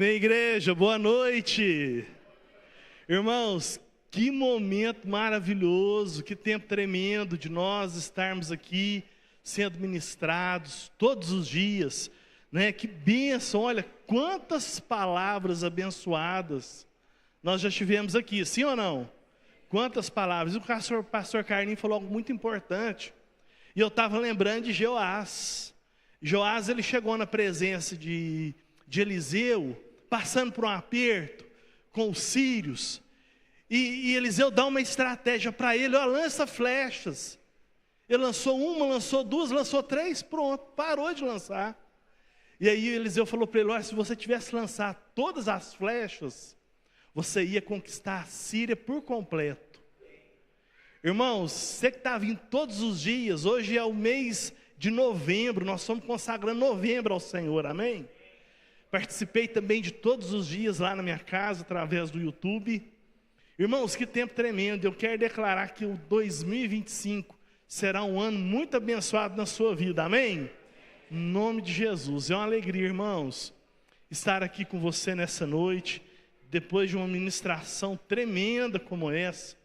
Bem, igreja, boa noite. Irmãos, que momento maravilhoso, que tempo tremendo de nós estarmos aqui sendo ministrados todos os dias, né? Que bênção, olha, quantas palavras abençoadas nós já tivemos aqui, sim ou não? Quantas palavras. E o pastor Carlinhos falou algo muito importante, e eu estava lembrando de Joás. Joás, ele chegou na presença de Eliseu, passando por um aperto com os sírios, e Eliseu dá uma estratégia para ele: ó, lança flechas. Ele lançou uma, lançou duas, lançou três, pronto, parou de lançar. E aí Eliseu falou para ele: olha, se você tivesse lançado todas as flechas, você ia conquistar a Síria por completo. Irmãos, você que está vindo todos os dias, hoje é o mês de novembro, nós estamos consagrando novembro ao Senhor, amém? Participei também de todos os dias lá na minha casa, através do YouTube. Irmãos, que tempo tremendo. Eu quero declarar que o 2025 será um ano muito abençoado na sua vida, amém? Em nome de Jesus. É uma alegria, irmãos, estar aqui com você nessa noite, depois de uma ministração tremenda como essa.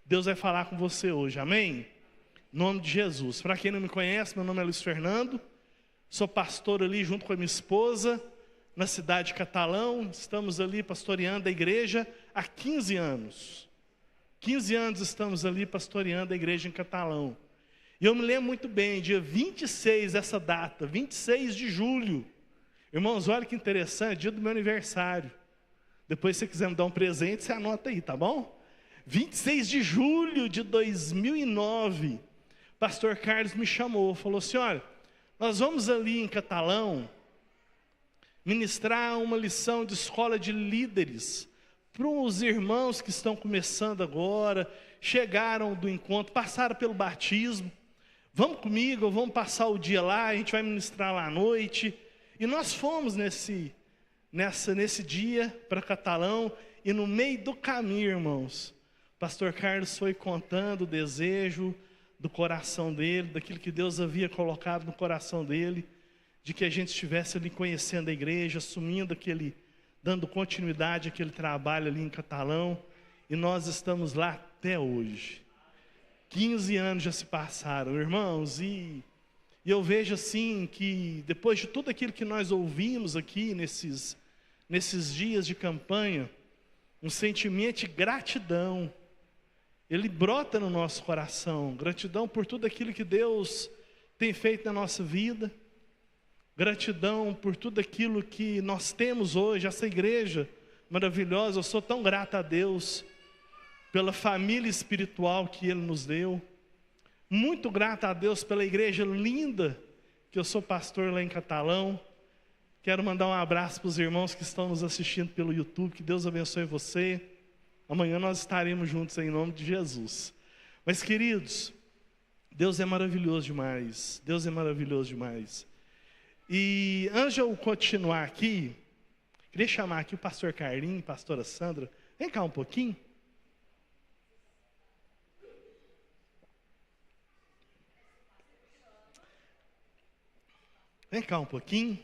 Deus vai falar com você hoje, amém? Em nome de Jesus. Para quem não me conhece, meu nome é Luiz Fernando, sou pastor ali junto com a minha esposa, na cidade de Catalão. Estamos ali pastoreando a igreja há 15 anos. 15 anos estamos ali pastoreando a igreja em Catalão. E eu me lembro muito bem, dia 26, essa data, 26 de julho. Irmãos, olha que interessante, dia do meu aniversário. Depois, se você quiser me dar um presente, você anota aí, tá bom? 26 de julho de 2009, pastor Carlos me chamou, falou assim: olha, nós vamos ali em Catalão ministrar uma lição de escola de líderes para os irmãos que estão começando agora, chegaram do encontro, passaram pelo batismo. Vamos comigo, vamos passar o dia lá, a gente vai ministrar lá à noite. E nós fomos nesse dia para Catalão, e no meio do caminho, irmãos, pastor Carlos foi contando o desejo do coração dele, daquilo que Deus havia colocado no coração dele, de que a gente estivesse ali conhecendo a igreja, assumindo dando continuidade àquele trabalho ali em Catalão, e nós estamos lá até hoje. 15 anos já se passaram, irmãos, e eu vejo assim que depois de tudo aquilo que nós ouvimos aqui nesses dias de campanha, um sentimento de gratidão, ele brota no nosso coração. Gratidão por tudo aquilo que Deus tem feito na nossa vida, gratidão por tudo aquilo que nós temos hoje, essa igreja maravilhosa. Eu sou tão grato a Deus pela família espiritual que Ele nos deu, muito grato a Deus pela igreja linda que eu sou pastor lá em Catalão. Quero mandar um abraço para os irmãos que estão nos assistindo pelo YouTube, que Deus abençoe você. Amanhã nós estaremos juntos em nome de Jesus. Mas, queridos, Deus é maravilhoso demais, Deus é maravilhoso demais. E antes de eu continuar aqui, queria chamar aqui o pastor Carlinhos, a pastora Sandra. Vem cá um pouquinho. Vem cá um pouquinho.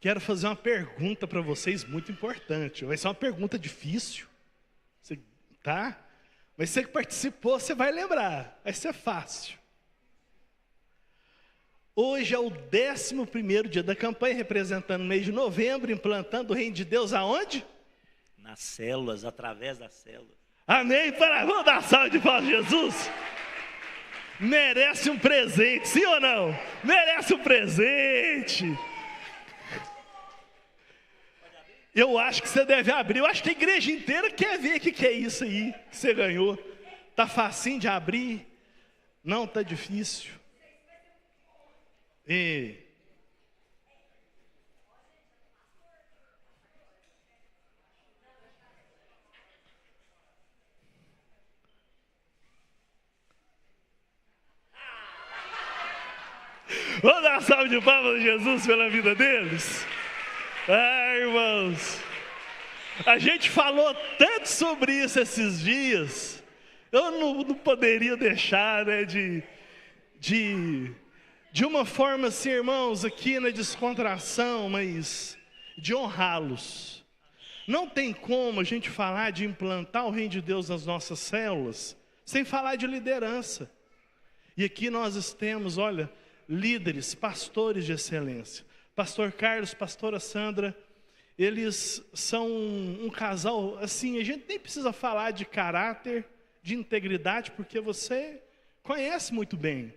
Quero fazer uma pergunta para vocês muito importante. Vai ser uma pergunta difícil, tá? Mas você que participou, você vai lembrar. Vai ser fácil. Hoje é o 11º dia da campanha, representando o mês de novembro, implantando o reino de Deus aonde? Nas células, através das células. Amém? Vamos dar salve de palmas a Jesus? Merece um presente, sim ou não? Merece um presente. Eu acho que você deve abrir. Eu acho que a igreja inteira quer ver o que é isso aí que você ganhou. Tá facinho de abrir? Não, tá difícil. Vamos dar uma salve de palmas a Jesus pela vida deles? Irmãos, a gente falou tanto sobre isso esses dias. Eu não poderia deixar, né, de de uma forma assim, irmãos, aqui na descontração, mas de honrá-los. Não tem como a gente falar de implantar o reino de Deus nas nossas células sem falar de liderança. E aqui nós temos, olha, líderes, pastores de excelência. Pastor Carlos, pastora Sandra, eles são um casal, assim, a gente nem precisa falar de caráter, de integridade, porque você conhece muito bem.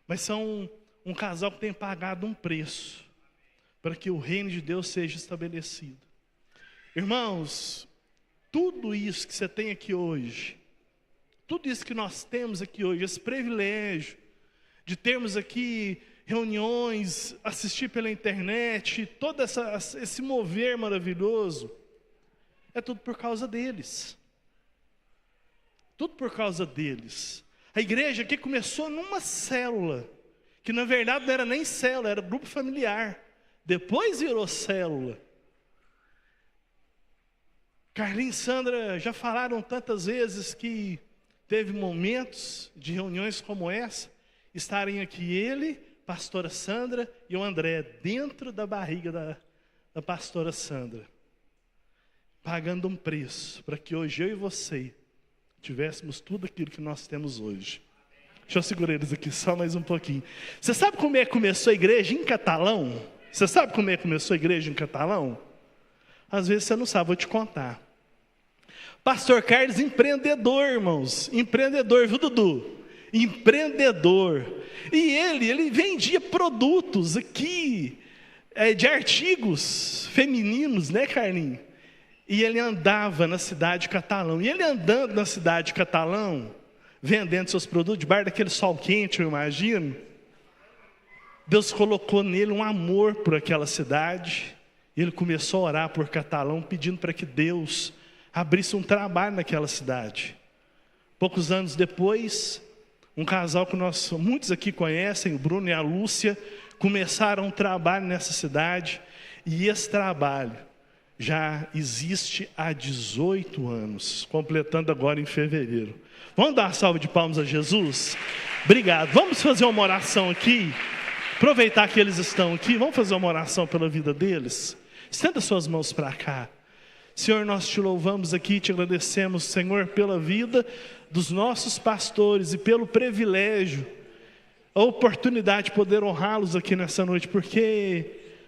Mas são um casal que tem pagado um preço para que o reino de Deus seja estabelecido. Irmãos, tudo isso que você tem aqui hoje, tudo isso que nós temos aqui hoje, esse privilégio de termos aqui reuniões, assistir pela internet, todo esse mover maravilhoso, é tudo por causa deles. Tudo por causa deles. A igreja aqui começou numa célula, que na verdade não era nem célula, era grupo familiar. Depois virou célula. Carlinhos e Sandra já falaram tantas vezes que teve momentos de reuniões como essa, estarem aqui ele, pastora Sandra e o André, dentro da barriga da pastora Sandra, pagando um preço para que hoje eu e você tivéssemos tudo aquilo que nós temos hoje. Deixa eu segurar eles aqui só mais um pouquinho. Você sabe como é que começou a igreja em catalão? Você sabe como é que começou a igreja em catalão? Às vezes você não sabe, vou te contar. Pastor Carlos, empreendedor, irmãos. Empreendedor, viu, Dudu? Empreendedor. E ele vendia produtos aqui, de artigos femininos, né, Carlinhos? E ele andava na cidade de Catalão. E ele andando na cidade de Catalão, vendendo seus produtos, debaixo daquele sol quente, eu imagino, Deus colocou nele um amor por aquela cidade. E ele começou a orar por Catalão, pedindo para que Deus abrisse um trabalho naquela cidade. Poucos anos depois, um casal que muitos aqui conhecem, o Bruno e a Lúcia, começaram um trabalho nessa cidade. E esse trabalho já existe há 18 anos, completando agora em fevereiro. Vamos dar uma salva de palmas a Jesus? Obrigado. Vamos fazer uma oração aqui. Aproveitar que eles estão aqui, vamos fazer uma oração pela vida deles. Estenda suas mãos para cá. Senhor, nós te louvamos aqui, te agradecemos, Senhor, pela vida dos nossos pastores e pelo privilégio, a oportunidade de poder honrá-los aqui nessa noite, porque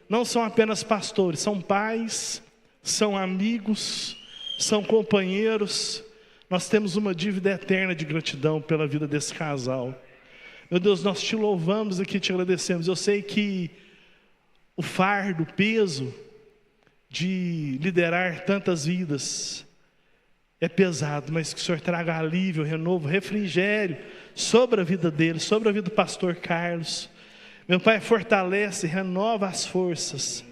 não são apenas pastores, são pais, são amigos, são companheiros. Nós temos uma dívida eterna de gratidão pela vida desse casal. Meu Deus, nós te louvamos aqui, te agradecemos. Eu sei que o fardo, o peso de liderar tantas vidas é pesado, mas que o Senhor traga alívio, renovo, refrigério sobre a vida deles, sobre a vida do pastor Carlos. Meu Pai, fortalece, renova as forças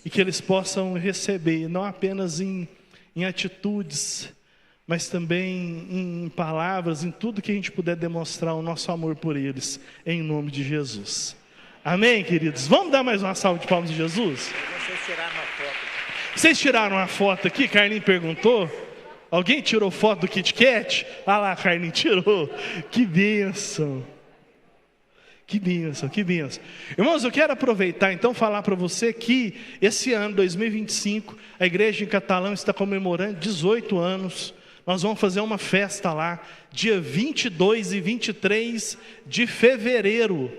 e que eles possam receber, não apenas em atitudes, mas também em palavras, em tudo que a gente puder demonstrar o nosso amor por eles, em nome de Jesus. Amém, queridos? Vamos dar mais uma salva de palmas de Jesus? Vocês tiraram uma foto aqui? Carlinhos perguntou. Alguém tirou foto do Kit Kat? Ah lá, Carlinhos tirou. Que bênção. Que bênção, que bênção. Irmãos, eu quero aproveitar então falar para você que esse ano, 2025, a igreja em Catalão está comemorando 18 anos. Nós vamos fazer uma festa lá, dia 22 e 23 de fevereiro.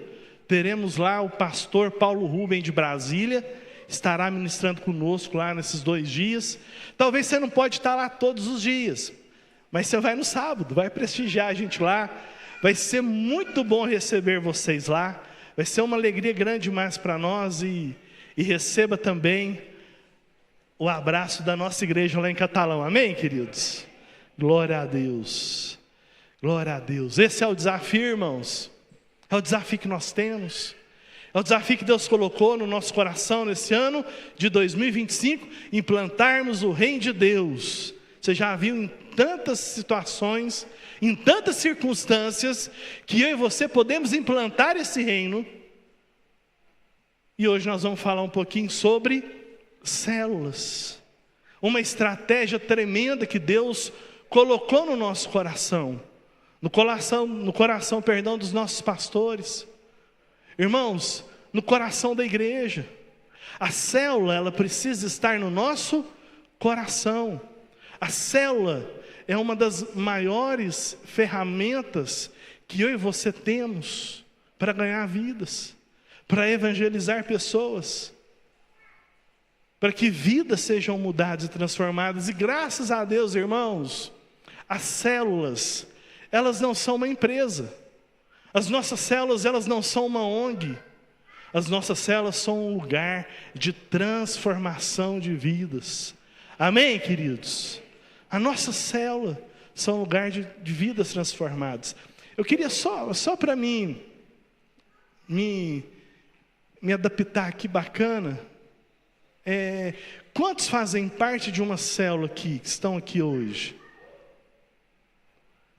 Teremos lá o pastor Paulo Rubem de Brasília, estará ministrando conosco lá nesses 2 dias. Talvez você não pode estar lá todos os dias, mas você vai no sábado, vai prestigiar a gente lá. Vai ser muito bom receber vocês lá. Vai ser uma alegria grande demais para nós. E receba também o abraço da nossa igreja lá em Catalão. Amém, queridos? Glória a Deus. Glória a Deus. Esse é o desafio, irmãos. É o desafio que nós temos. É o desafio que Deus colocou no nosso coração nesse ano de 2025. Implantarmos o reino de Deus. Você já viu em tantas situações, em tantas circunstâncias, que eu e você podemos implantar esse reino. E hoje nós vamos falar um pouquinho sobre células. Uma estratégia tremenda que Deus colocou no nosso coração. No coração, dos nossos pastores. Irmãos, no coração da igreja. A célula, ela precisa estar no nosso coração. A célula é uma das maiores ferramentas que eu e você temos para ganhar vidas, para evangelizar pessoas, para que vidas sejam mudadas e transformadas. E graças a Deus, irmãos, as células, elas não são uma empresa. As nossas células, elas não são uma ONG. As nossas células são um lugar de transformação de vidas. Amém, queridos? A nossa célula são um lugar de vidas transformadas. Eu queria só para mim me adaptar aqui bacana. Quantos fazem parte de uma célula aqui, que estão aqui hoje?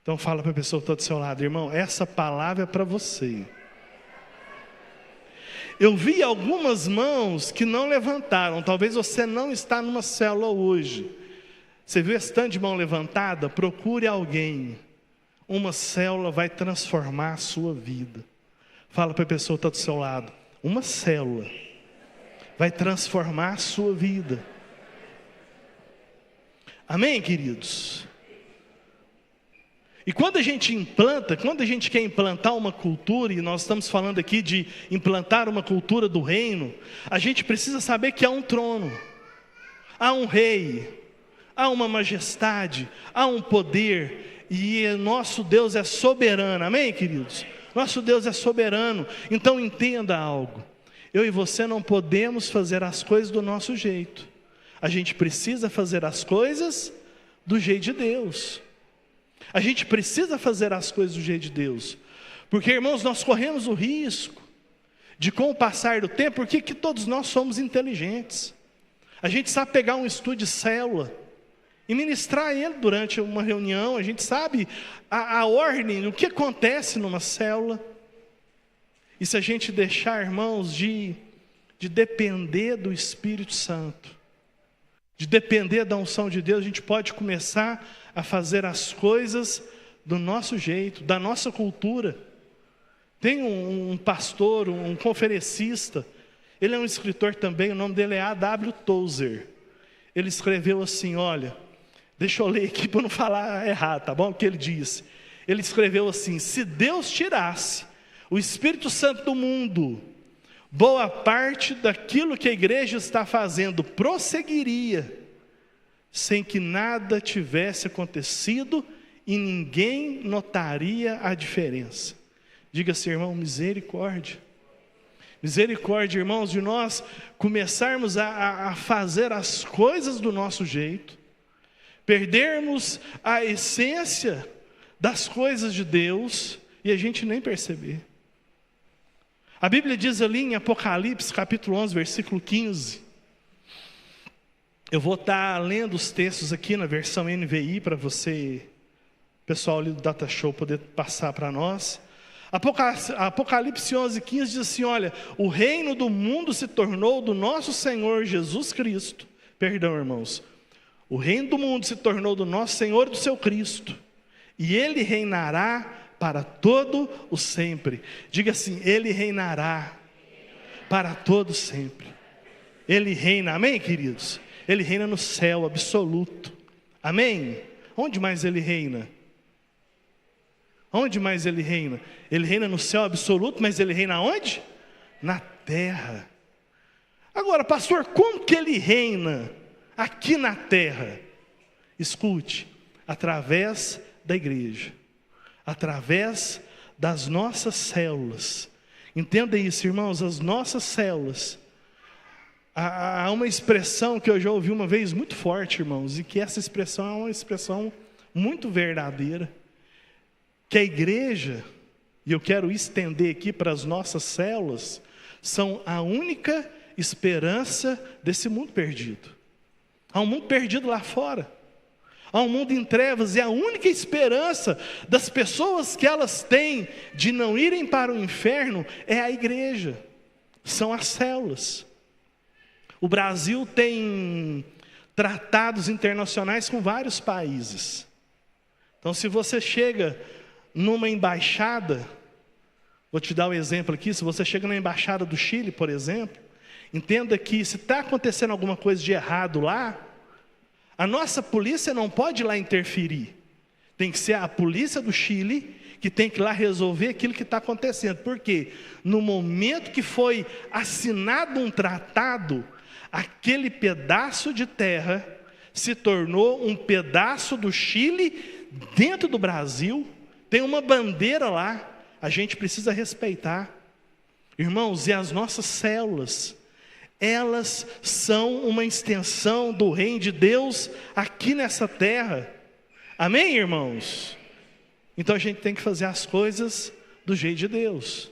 Então fala para a pessoa que está do seu lado: irmão, essa palavra é para você. Eu vi algumas mãos que não levantaram. Talvez você não está numa célula hoje. Você viu esse tanto de mão levantada? Procure alguém. Uma célula vai transformar a sua vida. Fala para a pessoa que está do seu lado: uma célula vai transformar a sua vida. Amém, queridos? E quando a gente quer implantar uma cultura, e nós estamos falando aqui de implantar uma cultura do reino, a gente precisa saber que há um trono, há um rei, há uma majestade, há um poder, e nosso Deus é soberano. Amém, queridos? Nosso Deus é soberano. Então entenda algo: eu e você não podemos fazer as coisas do nosso jeito. A gente precisa fazer as coisas do jeito de Deus. A gente precisa fazer as coisas do jeito de Deus. Porque, irmãos, nós corremos o risco de, com o passar do tempo, porque que todos nós somos inteligentes. A gente sabe pegar um estudo de célula e ministrar ele durante uma reunião. A gente sabe a ordem, o que acontece numa célula. E se a gente deixar, irmãos, de depender do Espírito Santo, de depender da unção de Deus, a gente pode começar a fazer as coisas do nosso jeito, da nossa cultura. Tem um pastor, um conferencista, ele é um escritor também, o nome dele é A.W. Tozer. Ele escreveu assim, olha, deixa eu ler aqui para não falar errado, tá bom? O que ele disse? Ele escreveu assim: se Deus tirasse o Espírito Santo do mundo, boa parte daquilo que a igreja está fazendo prosseguiria, sem que nada tivesse acontecido e ninguém notaria a diferença. Diga-se, irmão, misericórdia. Misericórdia, irmãos, de nós começarmos a fazer as coisas do nosso jeito, perdermos a essência das coisas de Deus e a gente nem perceber. A Bíblia diz ali em Apocalipse, capítulo 11, versículo 15. Eu vou estar lendo os textos aqui na versão NVI para você, pessoal ali do Data Show, poder passar para nós. Apocalipse 11, 15 diz assim, olha, o reino do mundo se tornou do nosso Senhor Jesus Cristo. Perdão, irmãos. O reino do mundo se tornou do nosso Senhor e do seu Cristo. E Ele reinará para todo o sempre. Diga assim, Ele reinará para todo sempre. Ele reina, amém, queridos? Ele reina no céu absoluto. Amém? Onde mais Ele reina? Onde mais Ele reina? Ele reina no céu absoluto, mas Ele reina onde? Na terra. Agora, pastor, como que Ele reina aqui na terra? Escute, através da igreja, através das nossas células. Entenda isso, irmãos, as nossas células. Há uma expressão que eu já ouvi uma vez muito forte, irmãos, e que essa expressão é uma expressão muito verdadeira, que a igreja, e eu quero estender aqui para as nossas células, são a única esperança desse mundo perdido. Há um mundo perdido lá fora, há um mundo em trevas, e a única esperança das pessoas que elas têm de não irem para o inferno é a igreja, são as células. O Brasil tem tratados internacionais com vários países. Então, se você chega numa embaixada, Vou te dar um exemplo aqui. Se você chega na Embaixada do Chile, por exemplo, entenda que se está acontecendo alguma coisa de errado lá, a nossa polícia não pode ir lá interferir. Tem que ser a polícia do Chile que tem que ir lá resolver aquilo que está acontecendo. Por quê? No momento que foi assinado um tratado, aquele pedaço de terra se tornou um pedaço do Chile dentro do Brasil. Tem uma bandeira lá, a gente precisa respeitar. Irmãos, e as nossas células, elas são uma extensão do reino de Deus aqui nessa terra. Amém, irmãos? Então a gente tem que fazer as coisas do jeito de Deus.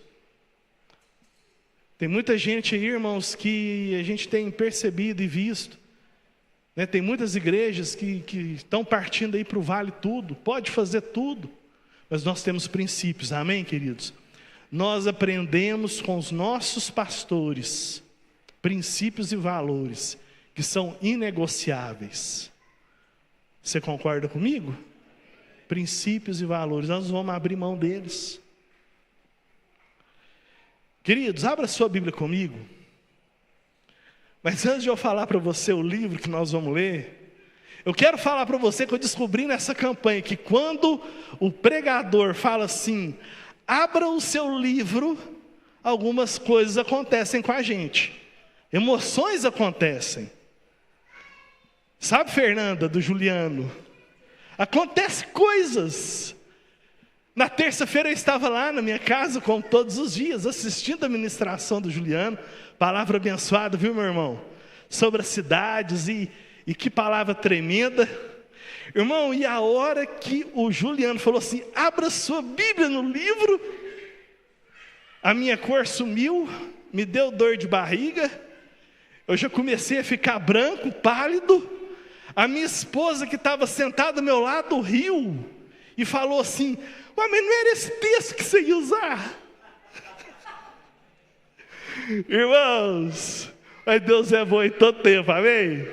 Tem muita gente aí, irmãos, que a gente tem percebido e visto, né? Tem muitas igrejas que estão partindo aí para o vale tudo, pode fazer tudo, mas nós temos princípios, amém, queridos? Nós aprendemos com os nossos pastores princípios e valores que são inegociáveis. Você concorda comigo? Princípios e valores, nós vamos abrir mão deles. Queridos, abra sua Bíblia comigo. Mas antes de eu falar para você o livro que nós vamos ler, eu quero falar para você que eu descobri nessa campanha que quando o pregador fala assim, abra o seu livro, algumas coisas acontecem com a gente. Emoções acontecem. Sabe, Fernanda, do Juliano? Acontecem coisas. Na terça-feira eu estava lá na minha casa, como todos os dias, assistindo a ministração do Juliano. Palavra abençoada, viu, meu irmão? Sobre as cidades e que palavra tremenda. Irmão, e a hora que o Juliano falou assim, abra sua Bíblia no livro, a minha cor sumiu, me deu dor de barriga, eu já comecei a ficar branco, pálido. A minha esposa que estava sentada ao meu lado riu e falou assim, mas não era esse texto que você ia usar. Irmãos, mas Deus é bom em todo tempo, amém?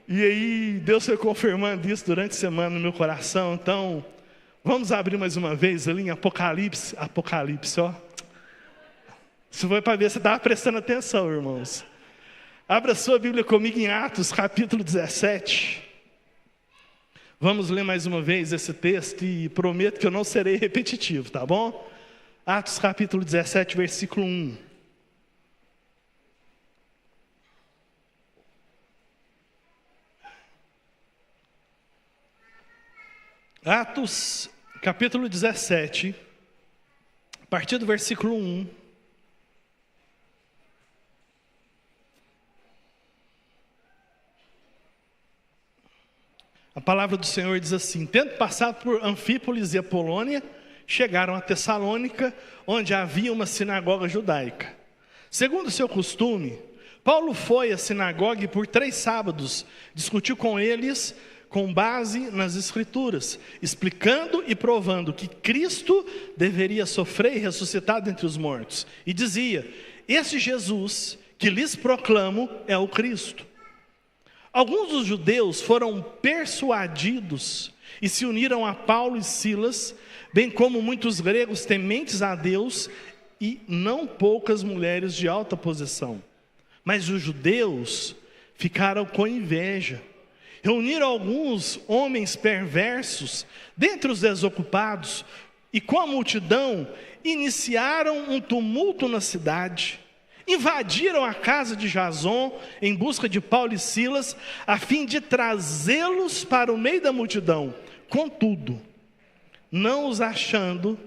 E aí Deus foi confirmando isso durante a semana no meu coração. Então, vamos abrir mais uma vez ali em Apocalipse, ó. Isso foi para ver se estava prestando atenção, irmãos. Abra sua Bíblia comigo em Atos, capítulo 17. Vamos ler mais uma vez esse texto e prometo que eu não serei repetitivo, tá bom? Atos, capítulo 17, versículo 1. Atos, capítulo 17, a partir do versículo 1. A palavra do Senhor diz assim, tendo passado por Anfípolis e Apolônia, chegaram a Tessalônica, onde havia uma sinagoga judaica. Segundo o seu costume, Paulo foi à sinagoga e por 3 sábados discutiu com eles com base nas Escrituras, explicando e provando que Cristo deveria sofrer e ressuscitar dentre os mortos. E dizia, este Jesus que lhes proclamo é o Cristo. Alguns dos judeus foram persuadidos e se uniram a Paulo e Silas, bem como muitos gregos tementes a Deus e não poucas mulheres de alta posição. Mas os judeus ficaram com inveja. Reuniram alguns homens perversos dentre os desocupados e com a multidão iniciaram um tumulto na cidade. Invadiram a casa de Jason em busca de Paulo e Silas, a fim de trazê-los para o meio da multidão. Contudo, não os achando,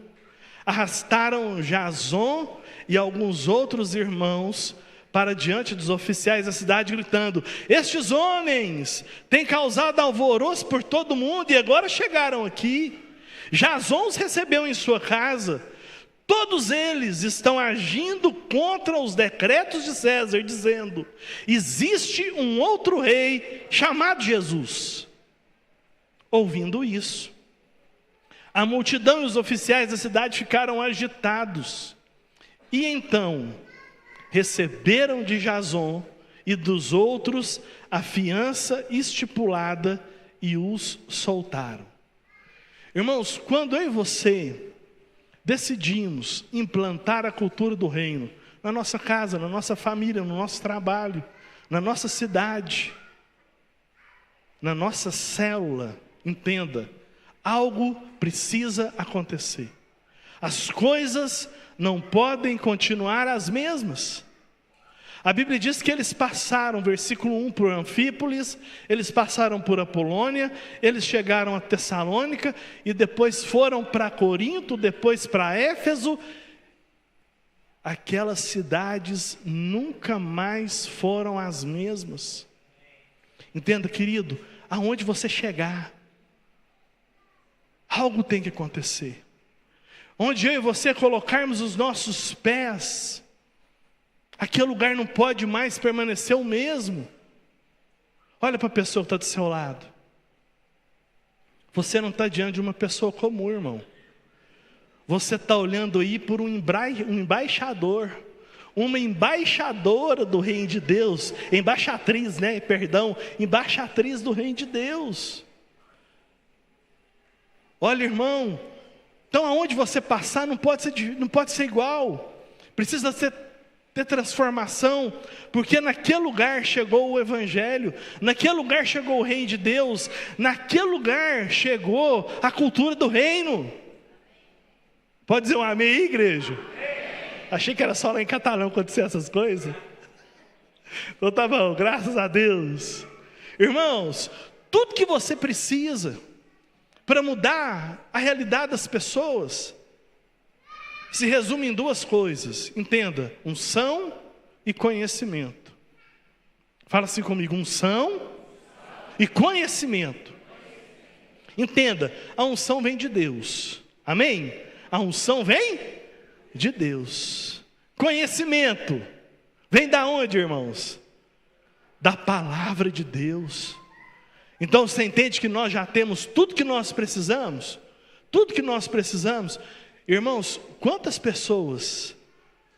arrastaram Jason e alguns outros irmãos para diante dos oficiais da cidade, gritando, estes homens têm causado alvoroço por todo mundo e agora chegaram aqui. Jason os recebeu em sua casa. Todos eles estão agindo contra os decretos de César, dizendo, existe um outro rei chamado Jesus. Ouvindo isso, a multidão e os oficiais da cidade ficaram agitados. E então, receberam de Jason e dos outros a fiança estipulada e os soltaram. Irmãos, quando eu e você decidimos implantar a cultura do reino na nossa casa, na nossa família, no nosso trabalho, na nossa cidade, na nossa célula, entenda, algo precisa acontecer. As coisas não podem continuar as mesmas. A Bíblia diz que eles passaram, versículo 1, por Anfípolis, eles passaram por Apolônia, eles chegaram a Tessalônica, e depois foram para Corinto, depois para Éfeso. Aquelas cidades nunca mais foram as mesmas. Entenda, querido, aonde você chegar, algo tem que acontecer. Onde eu e você colocarmos os nossos pés, aquele lugar não pode mais permanecer o mesmo. Olha para a pessoa que está do seu lado. Você não está diante de uma pessoa comum, irmão. Você está olhando aí por um embaixador, uma embaixadora do reino de Deus, embaixatriz do reino de Deus. Olha, irmão, então aonde você passar não pode ser igual, precisa ter transformação, porque naquele lugar chegou o Evangelho, naquele lugar chegou o reino de Deus, naquele lugar chegou a cultura do reino. Pode dizer um amém aí, igreja? Achei que era só lá em Catalão acontecer essas coisas. Então tá bom, graças a Deus. Irmãos, tudo que você precisa para mudar a realidade das pessoas se resume em duas coisas. Entenda, unção e conhecimento. Fala assim comigo, unção e conhecimento. Entenda, a unção vem de Deus. Amém? A unção vem de Deus. Conhecimento vem da onde, irmãos? Da palavra de Deus. Então você entende que nós já temos tudo que nós precisamos? Tudo que nós precisamos. Irmãos, quantas pessoas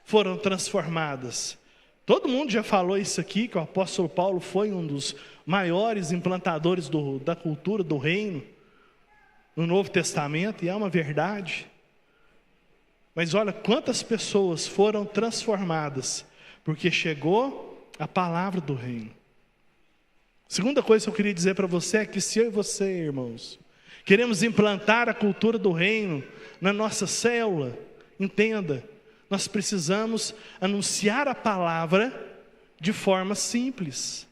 foram transformadas? Todo mundo já falou isso aqui, que o apóstolo Paulo foi um dos maiores implantadores da cultura do reino no Novo Testamento, e é uma verdade. Mas olha quantas pessoas foram transformadas, porque chegou a palavra do reino. Segunda coisa que eu queria dizer para você é que se eu e você, irmãos, queremos implantar a cultura do reino na nossa célula, entenda, nós precisamos anunciar a palavra de forma simples.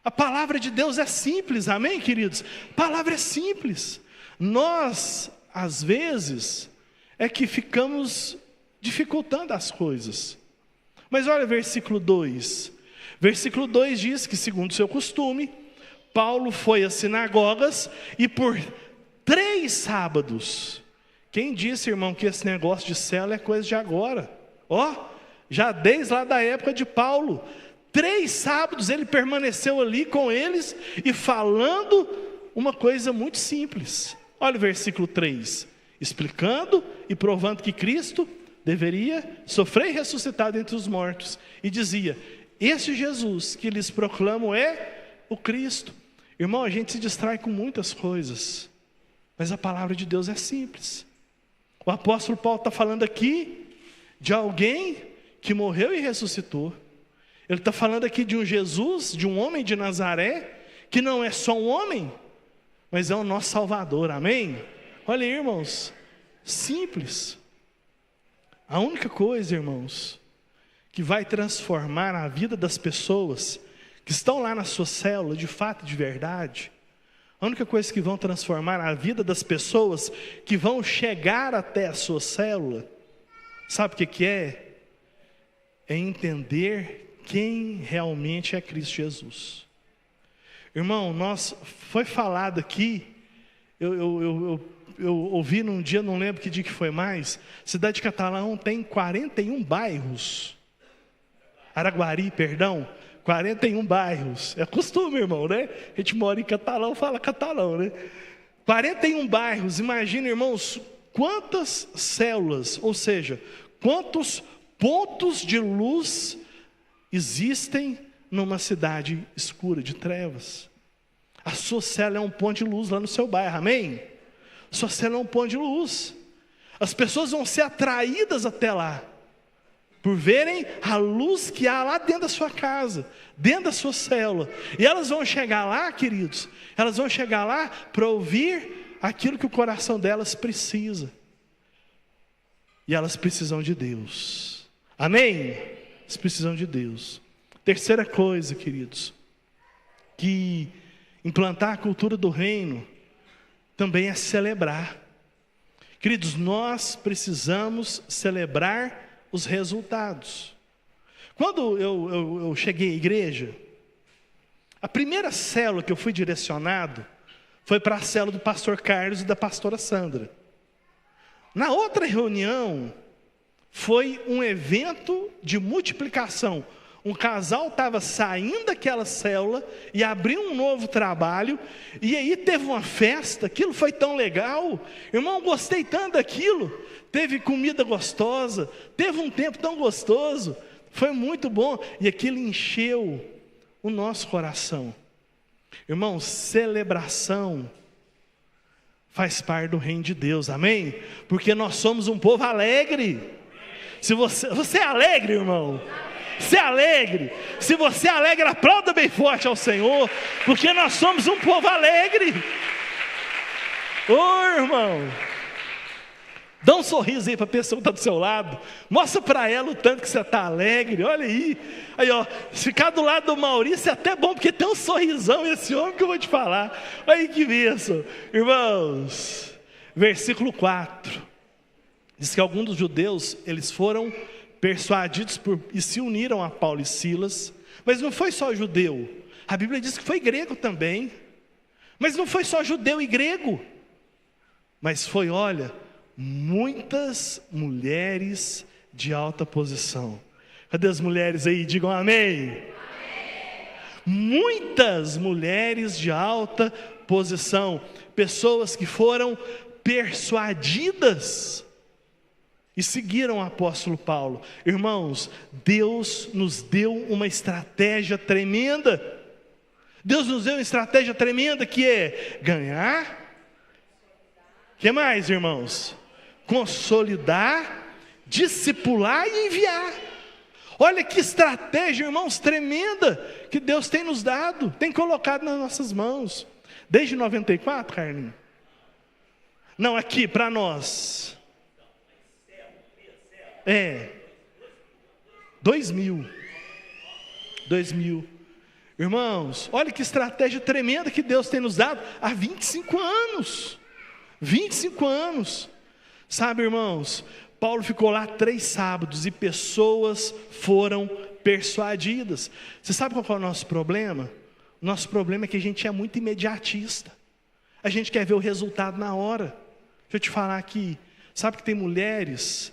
A palavra de Deus é simples, amém, queridos? A palavra é simples. Nós, às vezes, é que ficamos dificultando as coisas. Mas olha versículo 2. Versículo 2 diz que, segundo seu costume, Paulo foi às sinagogas e por 3 sábados. Quem disse, irmão, que esse negócio de célula é coisa de agora? Já desde lá da época de Paulo. 3 sábados ele permaneceu ali com eles e falando uma coisa muito simples. Olha o versículo 3. Explicando e provando que Cristo deveria sofrer e ressuscitar dentre os mortos. E dizia, esse Jesus que lhes proclamo é o Cristo. Irmão, a gente se distrai com muitas coisas, mas a palavra de Deus é simples. O apóstolo Paulo está falando aqui de alguém que morreu e ressuscitou. Ele está falando aqui de um Jesus, de um homem de Nazaré, que não é só um homem, mas é o nosso Salvador, amém? Olha aí, irmãos, simples. A única coisa, irmãos, que vai transformar a vida das pessoas que estão lá na sua célula, de fato, de verdade, a única coisa que vão transformar a vida das pessoas que vão chegar até a sua célula, sabe o que é? É entender quem realmente é Cristo Jesus. Irmão, foi falado aqui, eu ouvi num dia, não lembro que dia que foi mais, cidade de Catalão tem 41 bairros, Araguari, perdão, 41 bairros, é costume, irmão, né? A gente mora em Catalão, fala catalão, né? 41 bairros, imagina, irmãos, quantas células, ou seja, quantos pontos de luz existem numa cidade escura, de trevas. A sua célula é um ponto de luz lá no seu bairro, amém? Sua célula é um ponto de luz. As pessoas vão ser atraídas até lá, por verem a luz que há lá dentro da sua casa, dentro da sua célula. E elas vão chegar lá, queridos, elas vão chegar lá para ouvir aquilo que o coração delas precisa. E elas precisam de Deus. Amém? Elas precisam de Deus. Terceira coisa, queridos, que implantar a cultura do reino também é celebrar. Queridos, nós precisamos celebrar os resultados. Quando eu cheguei à igreja, a primeira célula que eu fui direcionado foi para a célula do pastor Carlos e da pastora Sandra. Na outra reunião, foi um evento de multiplicação. Um casal estava saindo daquela célula e abriu um novo trabalho, e aí teve uma festa, aquilo foi tão legal, irmão, gostei tanto daquilo, teve comida gostosa, teve um tempo tão gostoso, foi muito bom, e aquilo encheu o nosso coração. Irmão, celebração faz parte do reino de Deus, amém? Porque nós somos um povo alegre. Se você é alegre, irmão, se alegre. Se você é alegre, aplauda bem forte ao Senhor, porque nós somos um povo alegre. Ô irmão, dá um sorriso aí para a pessoa que está do seu lado, mostra para ela o tanto que você está alegre. Olha aí, ó, se ficar do lado do Maurício é até bom, porque tem um sorrisão esse homem que eu vou te falar. Olha aí que bênção. Irmãos, versículo 4 diz que alguns dos judeus, eles foram persuadidos e se uniram a Paulo e Silas. Mas não foi só judeu, a Bíblia diz que foi grego também. Mas não foi só judeu e grego, mas foi, olha, muitas mulheres de alta posição. Cadê as mulheres aí? Digam amém. Amém. Muitas mulheres de alta posição, pessoas que foram persuadidas e seguiram o apóstolo Paulo. Irmãos, Deus nos deu uma estratégia tremenda. Deus nos deu uma estratégia tremenda, que é ganhar. O que mais, irmãos? Consolidar, discipular e enviar. Olha que estratégia, irmãos, tremenda que Deus tem nos dado, tem colocado nas nossas mãos. Desde 94, Carlinhos? Não, aqui para nós. 2000. Irmãos, olha que estratégia tremenda que Deus tem nos dado há 25 anos. 25 anos. Sabe, irmãos, Paulo ficou lá 3 sábados e pessoas foram persuadidas. Você sabe qual é o nosso problema? O nosso problema é que a gente é muito imediatista. A gente quer ver o resultado na hora. Deixa eu te falar aqui. Sabe que tem mulheres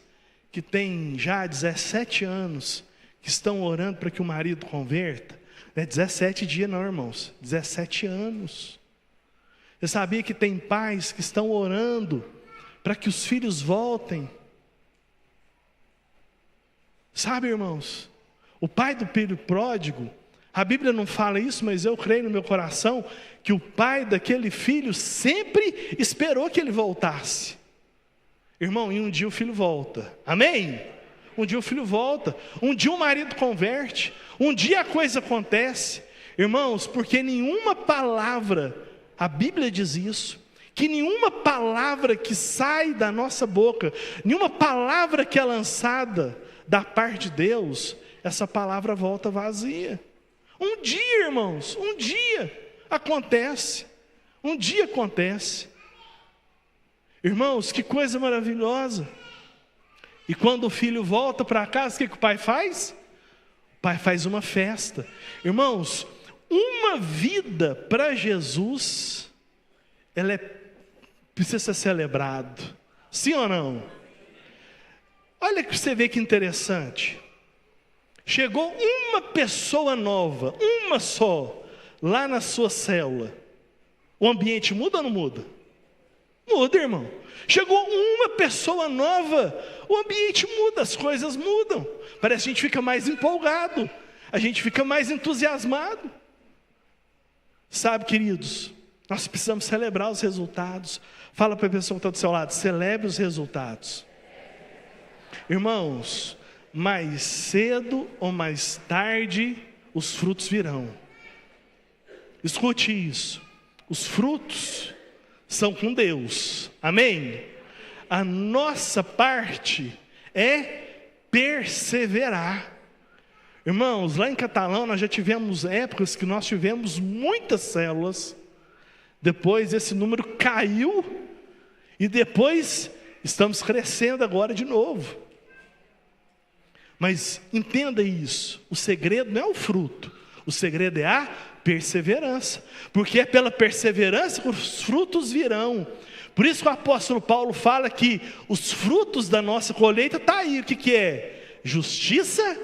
que têm já 17 anos, que estão orando para que o marido converta? Não é 17 dias não, irmãos, 17 anos. Você sabia que tem pais que estão orando para que os filhos voltem? Sabe, irmãos, o pai do filho pródigo, a Bíblia não fala isso, mas eu creio no meu coração, que o pai daquele filho sempre esperou que ele voltasse. Irmão, e um dia o filho volta, amém? Um dia o filho volta, um dia o marido converte, um dia a coisa acontece. Irmãos, porque nenhuma palavra, a Bíblia diz isso, que nenhuma palavra que sai da nossa boca, nenhuma palavra que é lançada da parte de Deus, essa palavra volta vazia. Um dia, irmãos, um dia acontece, um dia acontece. Irmãos, que coisa maravilhosa. E quando o filho volta para casa, o que o pai faz? O pai faz uma festa. Irmãos, uma vida para Jesus, ela precisa ser celebrada. Sim ou não? Olha que você vê que interessante. Chegou uma pessoa nova, uma só, lá na sua célula. O ambiente muda ou não muda? Muda, irmão. Chegou uma pessoa nova, o ambiente muda, as coisas mudam. Parece que a gente fica mais empolgado, a gente fica mais entusiasmado. Sabe, queridos, Nós precisamos celebrar os resultados. Fala para a pessoa que está do seu lado, celebre os resultados. Irmãos, mais cedo ou mais tarde, os frutos virão. Escute isso. Os frutos são com Deus. Amém? A nossa parte é perseverar. Irmãos, lá em Catalão nós já tivemos épocas que nós tivemos muitas células. Depois esse número caiu. E depois estamos crescendo agora de novo. Mas entenda isso. O segredo não é o fruto. O segredo é a perseverança. Porque é pela perseverança que os frutos virão. Por isso que o apóstolo Paulo fala que os frutos da nossa colheita estão aí. O que é? Justiça,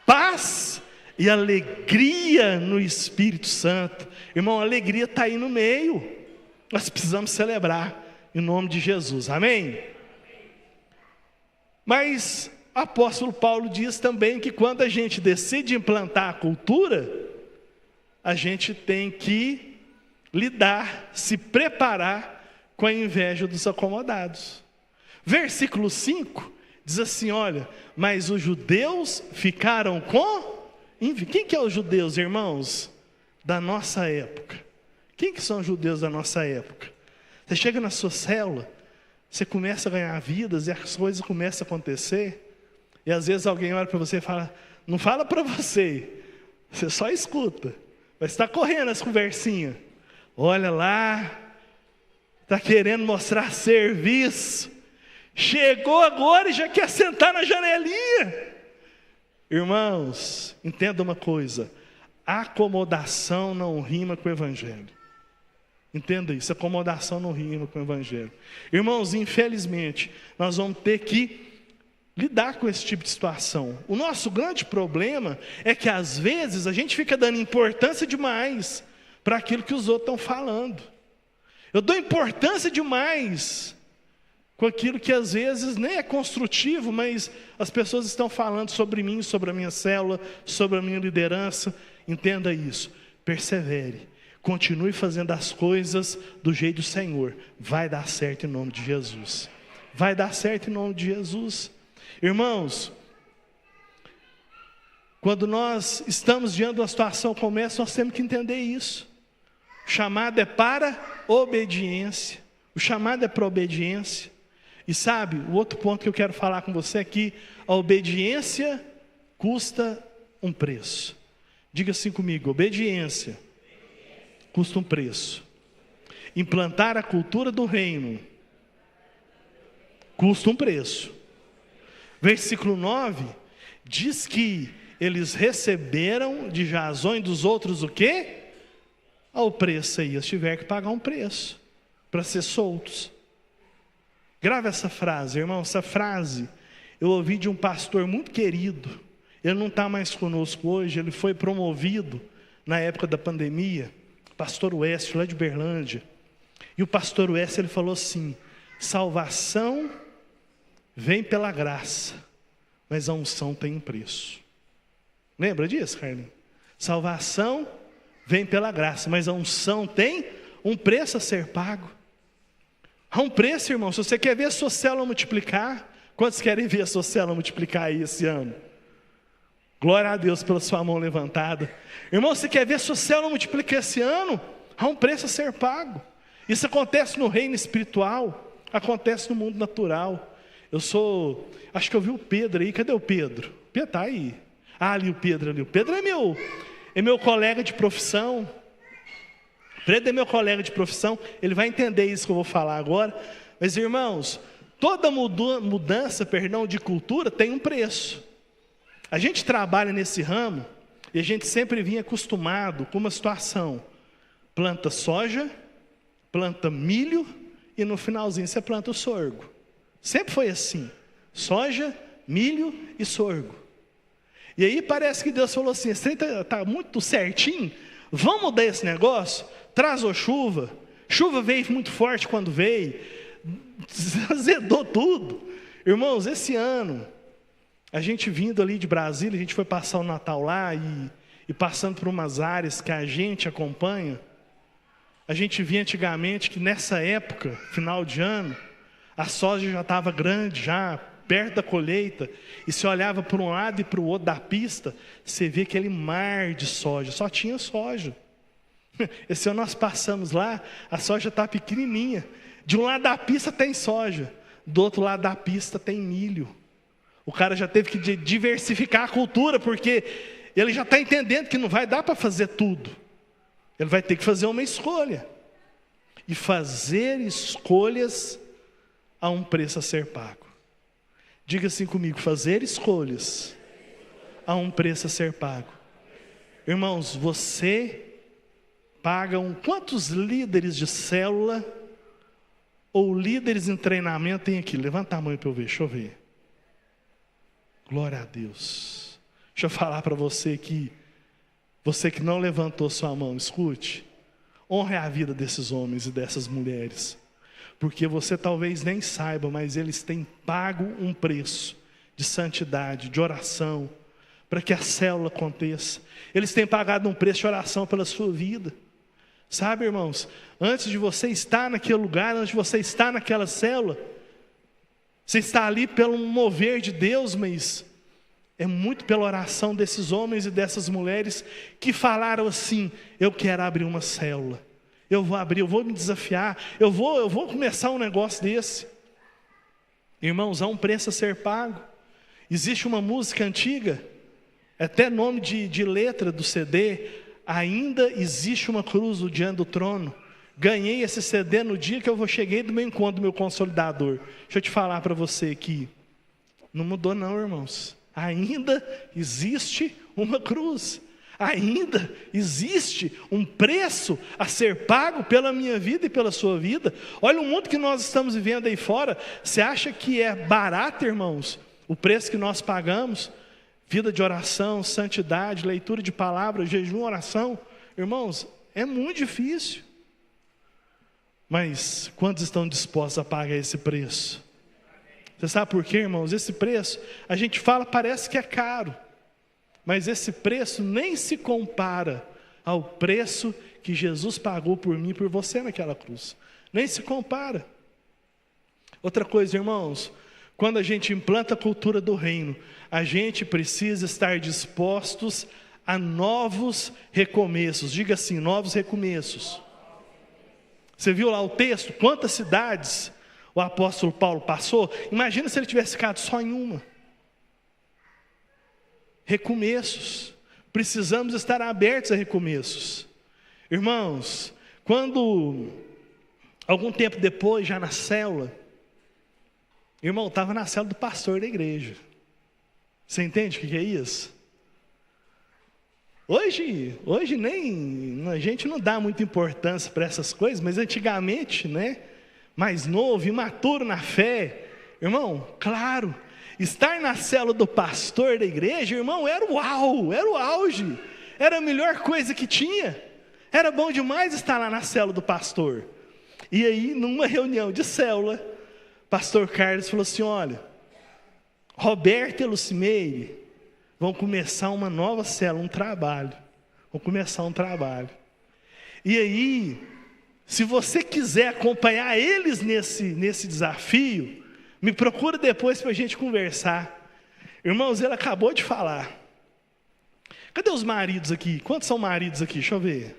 paz e alegria no Espírito Santo. Irmão, a alegria está aí no meio. Nós precisamos celebrar em nome de Jesus. Amém? Mas o apóstolo Paulo diz também que quando a gente decide implantar a cultura, a gente tem que lidar, se preparar com a inveja dos acomodados. Versículo 5 diz assim, olha, mas os judeus ficaram com envia. Quem que é os judeus, irmãos? Da nossa época. Quem que são os judeus da nossa época? Você chega na sua célula, você começa a ganhar vidas e as coisas começam a acontecer, e às vezes alguém olha para você e fala, não fala para você, você só escuta, mas está correndo as conversinhas. Olha lá, está querendo mostrar serviço, chegou agora e já quer sentar na janelinha. Irmãos, entenda uma coisa, acomodação não rima com o evangelho. Entenda isso, acomodação não rima com o evangelho. Irmãos, infelizmente, nós vamos ter que lidar com esse tipo de situação. O nosso grande problema é que às vezes a gente fica dando importância demais para aquilo que os outros estão falando. Eu dou importância demais com aquilo que às vezes nem é construtivo, mas as pessoas estão falando sobre mim, sobre a minha célula, sobre a minha liderança. Entenda isso, persevere, continue fazendo as coisas do jeito do Senhor, vai dar certo em nome de Jesus, vai dar certo em nome de Jesus. Irmãos, quando nós estamos diante de uma situação como essa, nós temos que entender isso. O chamado é para obediência, o chamado é para obediência. E sabe, o outro ponto que eu quero falar com você aqui, a obediência custa um preço. Diga assim comigo, obediência custa um preço. Implantar a cultura do reino custa um preço. Versículo 9 diz que eles receberam de Jasão e dos outros o quê? Ao preço aí, eles tiveram que pagar um preço para ser soltos. Grave essa frase, irmão, essa frase eu ouvi de um pastor muito querido. Ele não está mais conosco hoje, ele foi promovido na época da pandemia, pastor West, lá de Berlândia. E o pastor West, ele falou assim, salvação vem pela graça, mas a unção tem um preço. Lembra disso, Carlinhos? Salvação vem pela graça, mas a unção tem um preço a ser pago. Há um preço, irmão. Se você quer ver a sua célula multiplicar, quantos querem ver a sua célula multiplicar aí esse ano? Glória a Deus pela sua mão levantada. Irmão, você quer ver a sua célula multiplicar esse ano? Há um preço a ser pago. Isso acontece no reino espiritual, acontece no mundo natural. Acho que eu vi o Pedro aí. Cadê o Pedro? O Pedro está aí. Ah, ali o Pedro ali. O Pedro é meu colega de profissão. Pedro é meu colega de profissão, ele vai entender isso que eu vou falar agora. Mas irmãos, toda mudança de cultura tem um preço. A gente trabalha nesse ramo e a gente sempre vinha acostumado com uma situação. Planta soja, planta milho e no finalzinho você planta o sorgo. Sempre foi assim, soja, milho e sorgo. E aí parece que Deus falou assim, esse trem está muito certinho, vamos mudar esse negócio? Traz a chuva veio muito forte quando veio, azedou tudo. Irmãos, esse ano, a gente vindo ali de Brasília, a gente foi passar o Natal lá e passando por umas áreas que a gente acompanha, A gente via antigamente que nessa época, final de ano, a soja já estava grande, já perto da colheita, e se olhava para um lado e para o outro da pista, você via aquele mar de soja, só tinha soja. Esse ano nós passamos lá, a soja está pequenininha. De um lado da pista tem soja, do outro lado da pista tem milho. O cara já teve que diversificar a cultura, porque ele já está entendendo que não vai dar para fazer tudo. Ele vai ter que fazer uma escolha. E fazer escolhas a um preço a ser pago. Diga assim comigo: fazer escolhas a um preço a ser pago. Irmãos, você paga quantos líderes de célula ou líderes em treinamento tem aqui? Levanta a mão para eu ver, deixa eu ver. Glória a Deus. Deixa eu falar para você que você que não levantou sua mão, escute. Honre a vida desses homens e dessas mulheres. Porque você talvez nem saiba, mas eles têm pago um preço de santidade, de oração, para que a célula aconteça. Eles têm pagado um preço de oração pela sua vida. Sabe, irmãos, antes de você estar naquele lugar, antes de você estar naquela célula, você está ali pelo mover de Deus, mas é muito pela oração desses homens e dessas mulheres que falaram assim: eu quero abrir uma célula, eu vou abrir, eu vou me desafiar, eu vou começar um negócio desse. Irmãos, há um preço a ser pago. Existe uma música antiga, até nome de letra do CD: ainda existe uma cruz no diante do trono. Ganhei esse CD no dia que eu cheguei do meu encontro do meu consolidador. Deixa eu te falar para você aqui, não mudou não, irmãos. Ainda existe uma cruz, ainda existe um preço a ser pago pela minha vida e pela sua vida. Olha o mundo que nós estamos vivendo aí fora. Você acha que é barato, irmãos, o preço que nós pagamos? Vida de oração, santidade, leitura de palavra, jejum, oração. Irmãos, é muito difícil. Mas quantos estão dispostos a pagar esse preço? Você sabe por quê, irmãos? Esse preço, a gente fala, parece que é caro, mas esse preço nem se compara ao preço que Jesus pagou por mim e por você naquela cruz. Nem se compara. Outra coisa, irmãos, quando a gente implanta a cultura do reino, a gente precisa estar dispostos a novos recomeços. Diga assim: novos recomeços. Você viu lá o texto? Quantas cidades o apóstolo Paulo passou? Imagina se ele tivesse ficado só em uma. Recomeços. Precisamos estar abertos a recomeços. Irmãos, quando, algum tempo depois, já na célula, irmão, estava na célula do pastor da igreja. Você entende o que é isso? Hoje nem a gente não dá muita importância para essas coisas, mas antigamente, né, mais novo, imaturo na fé, irmão, claro, estar na célula do pastor da igreja, irmão, era o auge, era a melhor coisa que tinha, era bom demais estar lá na célula do pastor. E aí, numa reunião de célula, pastor Carlos falou assim: olha, Roberto e Lucimeire vão começar uma nova célula, um trabalho. Vão começar um trabalho. E aí, se você quiser acompanhar eles nesse desafio, me procura depois para a gente conversar. Irmãos, ele acabou de falar. Cadê os maridos aqui? Quantos são maridos aqui? Deixa eu ver.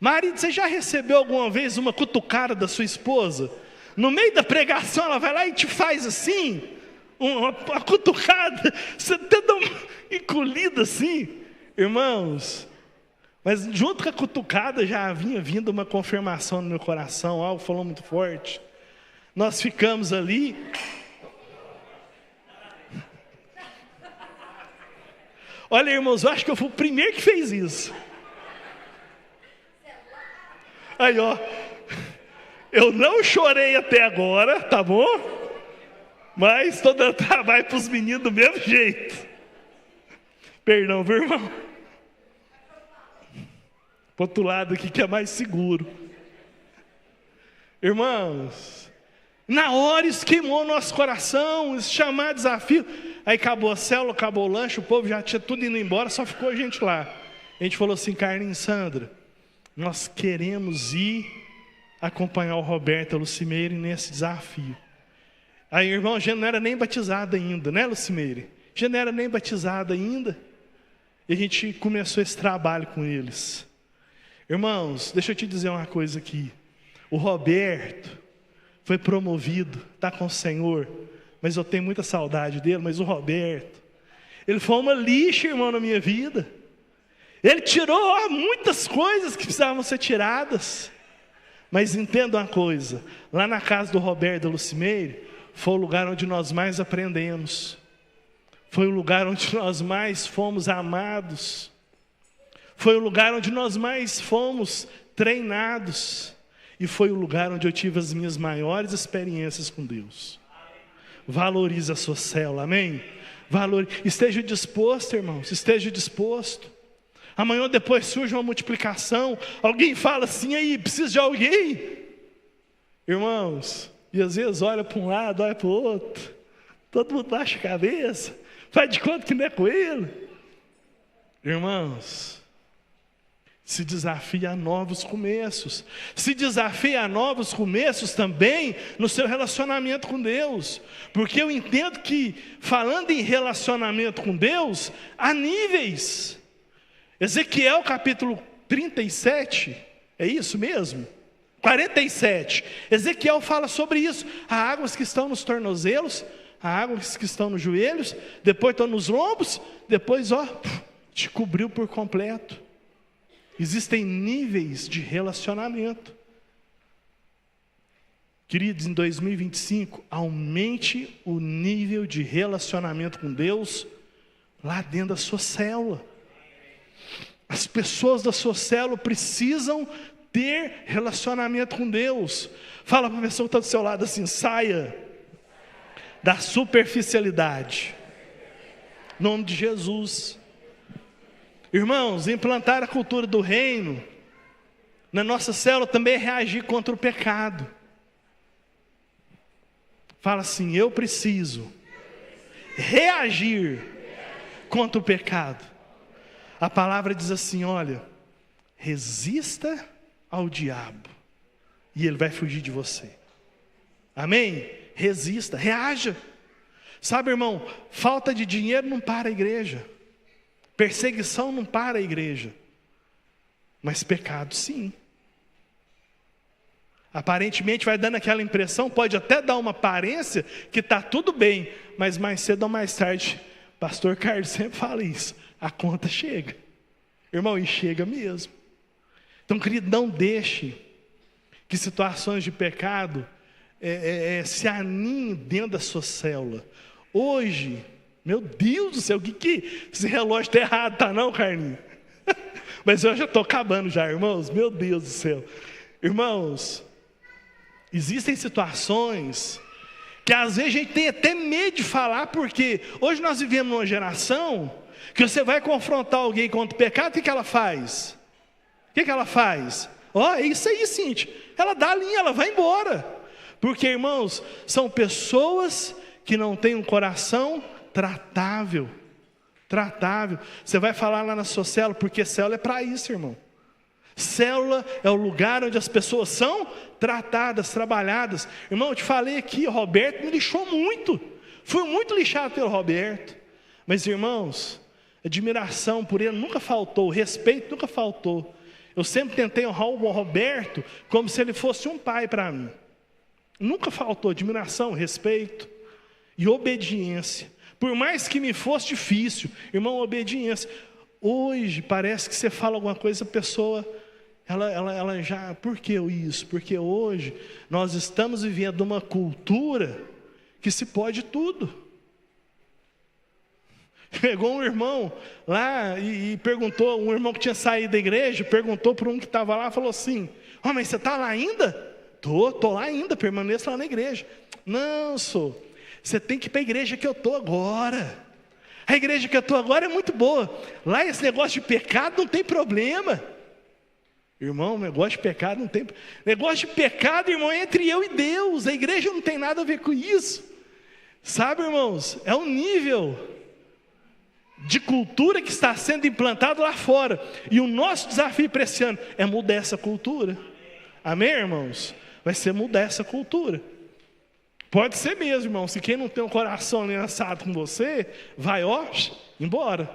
Marido, você já recebeu alguma vez uma cutucada da sua esposa? No meio da pregação ela vai lá e te faz assim, uma cutucada, você até dá uma encolhida assim, irmãos. Mas junto com a cutucada já vinha vindo uma confirmação no meu coração, algo falou muito forte. Nós ficamos ali. Olha, irmãos, eu acho que eu fui o primeiro que fez isso. Aí, ó, eu não chorei até agora, tá bom? Mas estou dando trabalho para os meninos do mesmo jeito. Perdão, viu, irmão? Para o outro lado aqui que é mais seguro. Irmãos, na hora isso queimou nosso coração, isso chamar desafio. Aí acabou a célula, acabou o lanche, o povo já tinha tudo indo embora, só ficou a gente lá. A gente falou assim: Carlinhos, Sandra, nós queremos ir acompanhar o Roberto e a Lucimeire nesse desafio. Aí, irmão, a gente não era nem batizado ainda, né, Lucimeire? A gente não era nem batizado ainda. E a gente começou esse trabalho com eles. Irmãos, deixa eu te dizer uma coisa aqui. O Roberto foi promovido, está com o Senhor, mas eu tenho muita saudade dele. Mas o Roberto, ele foi uma lixa, irmão, na minha vida. Ele tirou muitas coisas que precisavam ser tiradas. Mas entenda uma coisa, lá na casa do Roberto e da Lucimeire, foi o lugar onde nós mais aprendemos. Foi o lugar onde nós mais fomos amados. Foi o lugar onde nós mais fomos treinados. E foi o lugar onde eu tive as minhas maiores experiências com Deus. Valorize a sua célula, amém? Esteja disposto, irmãos, esteja disposto. Amanhã ou depois surge uma multiplicação. Alguém fala assim, aí, precisa de alguém? Irmãos, e às vezes olha para um lado, olha para o outro. Todo mundo baixa a cabeça. Faz de conta que não é com ele. Irmãos, se desafia a novos começos. Se desafia a novos começos também no seu relacionamento com Deus. Porque eu entendo que, falando em relacionamento com Deus, há níveis. Ezequiel capítulo 37, é isso mesmo? 47. Ezequiel fala sobre isso. Há águas que estão nos tornozelos, há águas que estão nos joelhos, depois estão nos lombos, depois te cobriu por completo. Existem níveis de relacionamento. Queridos, em 2025, aumente o nível de relacionamento com Deus lá dentro da sua célula. As pessoas da sua célula precisam ter relacionamento com Deus. Fala para a pessoa que está do seu lado assim, saia da superficialidade. Em nome de Jesus. Irmãos, implantar a cultura do reino na nossa célula também é reagir contra o pecado. Fala assim, eu preciso reagir contra o pecado. A palavra diz assim, olha, resista ao diabo e ele vai fugir de você. Amém? Resista, reaja. Sabe, irmão, falta de dinheiro não para a igreja. Perseguição não para a igreja. Mas pecado sim. Aparentemente vai dando aquela impressão, pode até dar uma aparência que está tudo bem, mas mais cedo ou mais tarde, pastor Carlos sempre fala isso, a conta chega. Irmão, e chega mesmo. Então, querido, não deixe que situações de pecado se aninhem dentro da sua célula. Hoje, meu Deus do céu, que esse relógio está errado, tá não, Carlinhos? Mas eu já estou acabando já, irmãos, meu Deus do céu. Irmãos, existem situações que às vezes a gente tem até medo de falar, porque hoje nós vivemos numa geração que você vai confrontar alguém contra o pecado, o que ela faz? O que ela faz? É isso aí, Cíntia. Ela dá a linha, ela vai embora. Porque, irmãos, são pessoas que não têm um coração tratável. Tratável. Você vai falar lá na sua célula, porque célula é para isso, irmão. Célula é o lugar onde as pessoas são tratadas, trabalhadas. Irmão, eu te falei aqui, o Roberto me lixou muito. Fui muito lixado pelo Roberto. Mas, irmãos, admiração por ele nunca faltou, respeito nunca faltou. Eu sempre tentei honrar o Roberto como se ele fosse um pai para mim. Nunca faltou admiração, respeito e obediência. Por mais que me fosse difícil, irmão, obediência. Hoje parece que você fala alguma coisa, a pessoa, ela já, por que isso? Porque hoje nós estamos vivendo uma cultura que se pode tudo. Pegou um irmão lá e perguntou, um irmão que tinha saído da igreja, perguntou para um que estava lá, falou assim, mas você está lá ainda? Tô lá ainda, permaneço lá na igreja. Não, você tem que ir para a igreja que eu estou agora. A igreja que eu estou agora é muito boa. Lá esse negócio de pecado não tem problema. Irmão, negócio de pecado não tem. Negócio de pecado, irmão, é entre eu e Deus. A igreja não tem nada a ver com isso. Sabe, irmãos, é um nível. de cultura que está sendo implantado lá fora. E o nosso desafio para esse ano é mudar essa cultura. Amém, irmãos? Vai ser mudar essa cultura. Pode ser mesmo, irmão. Se quem não tem um coração aliançado com você, vai, embora.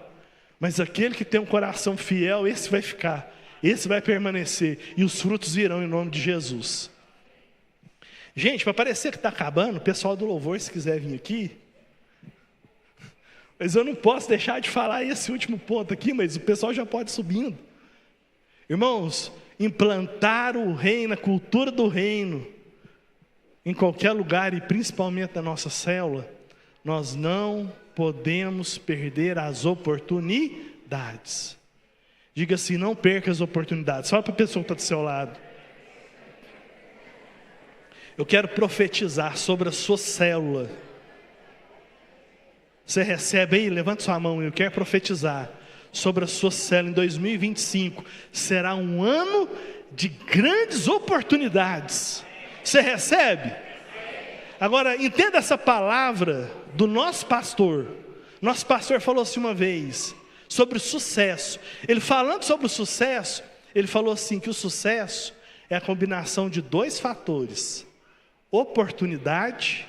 Mas aquele que tem um coração fiel, esse vai ficar. Esse vai permanecer. E os frutos virão em nome de Jesus. Gente, para parecer que está acabando, o pessoal do louvor, se quiser vir aqui. Mas eu não posso deixar de falar esse último ponto aqui, mas o pessoal já pode ir subindo. Irmãos, implantar o reino, a cultura do reino, em qualquer lugar e principalmente na nossa célula, nós não podemos perder as oportunidades. Diga assim, não perca as oportunidades. Fala para a pessoa que está do seu lado. Eu quero profetizar sobre a sua célula. Você recebe aí? Levante sua mão. Eu quero profetizar sobre a sua célula em 2025. Será um ano de grandes oportunidades. Você recebe? Agora, entenda essa palavra do nosso pastor. Nosso pastor falou assim uma vez sobre o sucesso. Ele falando sobre o sucesso, ele falou assim que o sucesso é a combinação de dois fatores: oportunidade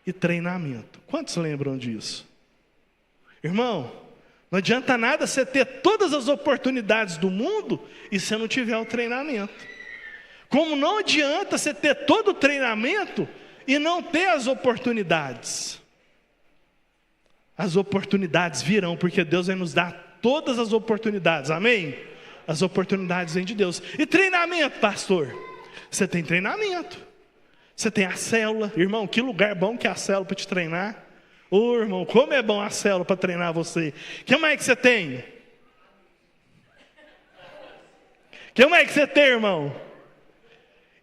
e treinamento. Quantos lembram disso? Irmão, não adianta nada você ter todas as oportunidades do mundo e você não tiver o treinamento. Como não adianta você ter todo o treinamento e não ter as oportunidades. As oportunidades virão, porque Deus vai nos dar todas as oportunidades, amém? As oportunidades vêm de Deus. E treinamento, pastor? Você tem treinamento. Você tem a célula. Irmão, que lugar bom que é a célula para te treinar. Ô irmão, como é bom a célula para treinar você. O que mais que você tem? O que mais que você tem, irmão?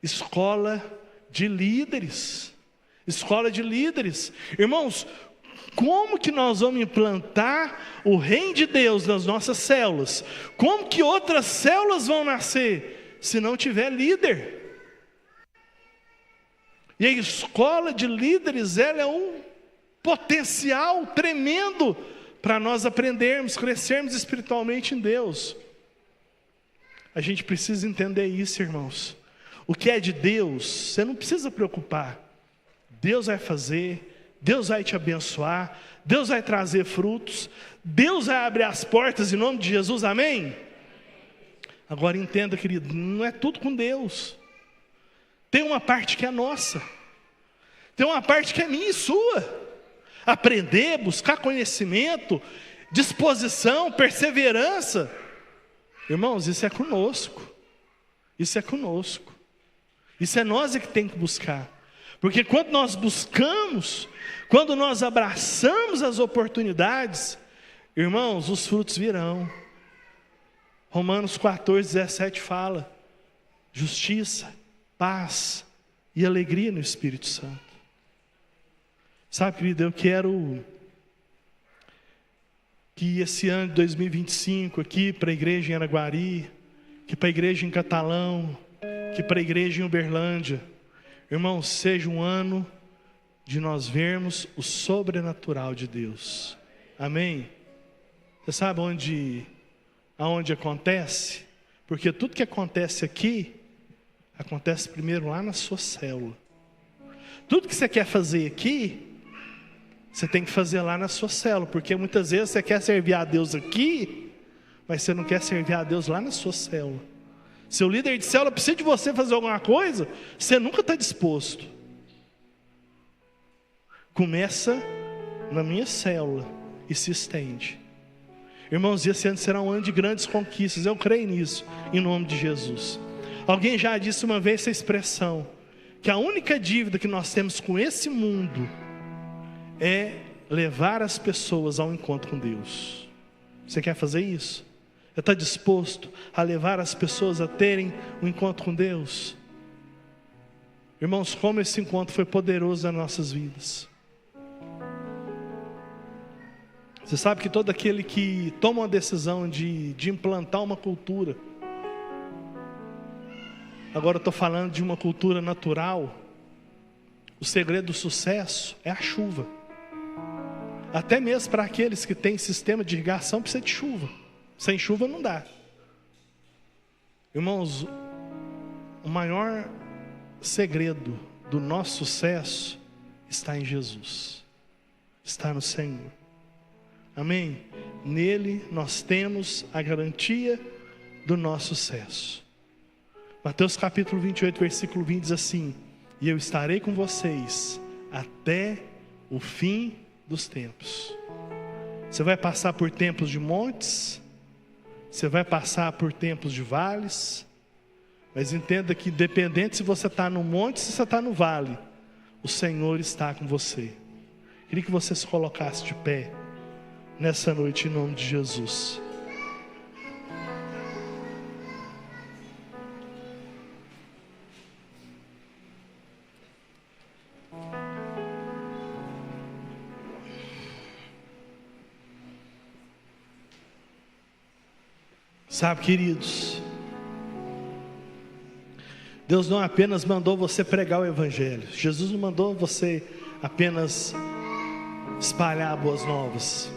Escola de líderes. Escola de líderes. Irmãos, como que nós vamos implantar o reino de Deus nas nossas células? Como que outras células vão nascer se não tiver líder? E a escola de líderes, ela é um potencial tremendo para nós aprendermos, crescermos espiritualmente em Deus. A gente precisa entender isso, irmãos. O que é de Deus, você não precisa preocupar. Deus vai fazer, Deus vai te abençoar, Deus vai trazer frutos, Deus vai abrir as portas em nome de Jesus, amém? Agora entenda, querido, não é tudo com Deus. Tem uma parte que é nossa. Tem uma parte que é minha e sua. Aprender, buscar conhecimento, disposição, perseverança. Irmãos, isso é conosco. Isso é conosco. Isso é nós que tem que buscar. Porque quando nós buscamos, quando nós abraçamos as oportunidades, irmãos, os frutos virão. Romanos 14:17 fala: justiça, paz e alegria no Espírito Santo. Sabe, querido, eu quero que esse ano de 2025 aqui para a igreja em Araguari, que para a igreja em Catalão, que para a igreja em Uberlândia, irmãos, seja um ano de nós vermos o sobrenatural de Deus. Amém? Você sabe aonde acontece? Porque tudo que acontece aqui acontece primeiro lá na sua célula. Tudo que você quer fazer aqui, você tem que fazer lá na sua célula. Porque muitas vezes você quer servir a Deus aqui, mas você não quer servir a Deus lá na sua célula. Seu líder de célula precisa de você fazer alguma coisa, você nunca está disposto. Começa na minha célula e se estende. Irmãos, esse ano será um ano de grandes conquistas. Eu creio nisso, em nome de Jesus. Alguém já disse uma vez essa expressão, que a única dívida que nós temos com esse mundo é levar as pessoas ao encontro com Deus. Você quer fazer isso? Você está disposto a levar as pessoas a terem um encontro com Deus? Irmãos, como esse encontro foi poderoso nas nossas vidas. Você sabe que todo aquele que toma uma decisão de implantar uma cultura, agora eu estou falando de uma cultura natural, o segredo do sucesso é a chuva. até mesmo para aqueles que têm sistema de irrigação, precisa de chuva. Sem chuva não dá. Irmãos, o maior segredo do nosso sucesso está em Jesus, está no Senhor. Amém? Nele nós temos a garantia do nosso sucesso. Mateus capítulo 28, versículo 20 diz assim: e eu estarei com vocês até o fim dos tempos. Você vai passar por tempos de montes, você vai passar por tempos de vales, mas entenda que independente se você está no monte, se você está no vale, o Senhor está com você. Queria que você se colocasse de pé nessa noite em nome de Jesus. Sabe, queridos, Deus não apenas mandou você pregar o Evangelho. Jesus não mandou você apenas espalhar boas novas,